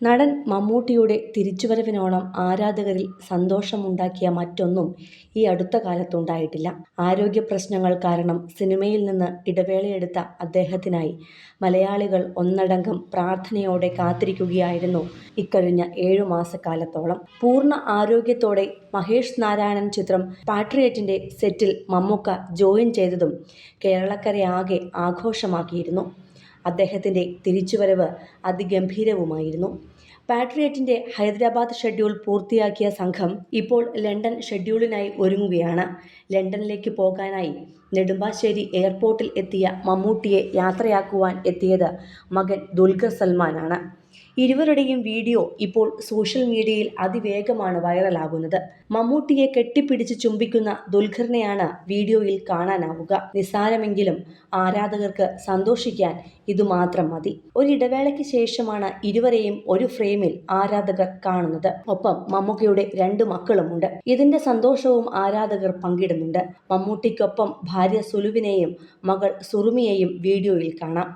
നടൻ മമ്മൂട്ടിയുടെ തിരിച്ചുവരവിനോളം ആരാധകരിൽ സന്തോഷമുണ്ടാക്കിയ മറ്റൊന്നും ഈ അടുത്ത കാലത്തുണ്ടായിട്ടില്ല. ആരോഗ്യ പ്രശ്നങ്ങൾ കാരണം സിനിമയിൽ നിന്ന് ഇടവേളയെടുത്ത അദ്ദേഹത്തിനായി മലയാളികൾ ഒന്നടങ്കം പ്രാർത്ഥനയോടെ കാത്തിരിക്കുകയായിരുന്നു ഇക്കഴിഞ്ഞ 7 മാസക്കാലത്തോളം. പൂർണ്ണ ആരോഗ്യത്തോടെ മഹേഷ് നാരായണൻ ചിത്രം പാട്രിയറ്റിന്റെ സെറ്റിൽ മമ്മൂക്ക ജോയിൻ ചെയ്തതും കേരളക്കരയാകെ ആഘോഷമാക്കിയിരുന്നു. അദ്ദേഹത്തിന്റെ തിരിച്ചുവരവ് അതിഗംഭീരവുമായിരുന്നു. പാട്രിയറ്റിന്റെ ഹൈദരാബാദ് ഷെഡ്യൂൾ പൂർത്തിയാക്കിയ സംഘം ഇപ്പോൾ ലണ്ടൻ ഷെഡ്യൂളിനായി ഒരുങ്ങുകയാണ്. ലണ്ടനിലേക്ക് പോകാനായി നെടുമ്പാശ്ശേരി എയർപോർട്ടിൽ എത്തിയ മമ്മൂട്ടിയെ യാത്രയാക്കുവാൻ എത്തിയത് മകൻ ദുൽഖർ സൽമാനാണ്. ഇരുവരുടെയും വീഡിയോ ഇപ്പോൾ സോഷ്യൽ മീഡിയയിൽ അതിവേഗമാണ് വൈറലാകുന്നത്. മമ്മൂട്ടിയെ കെട്ടിപ്പിടിച്ച് ചുംബിക്കുന്ന ദുൽഖറിനെയാണ് വീഡിയോയിൽ കാണാനാവുക. നിസ്സാരമെങ്കിലും ആരാധകർക്ക് സന്തോഷിക്കാൻ ഇതുമാത്രം മതി. ഒരിടവേളയ്ക്ക് ശേഷമാണ് ഇരുവരെയും ഒരു ഫ്രെയിമിൽ ആരാധകർ കാണുന്നത്. ഒപ്പം മമ്മൂക്കയുടെ 2 മക്കളുമുണ്ട്. ഇതിന്റെ സന്തോഷവും ആരാധകർ പങ്കിടുന്നുണ്ട്. മമ്മൂട്ടിക്കൊപ്പം ഭാര്യ സുലുവിനെയും മകൾ സുറുമിയെയും വീഡിയോയിൽ കാണാം.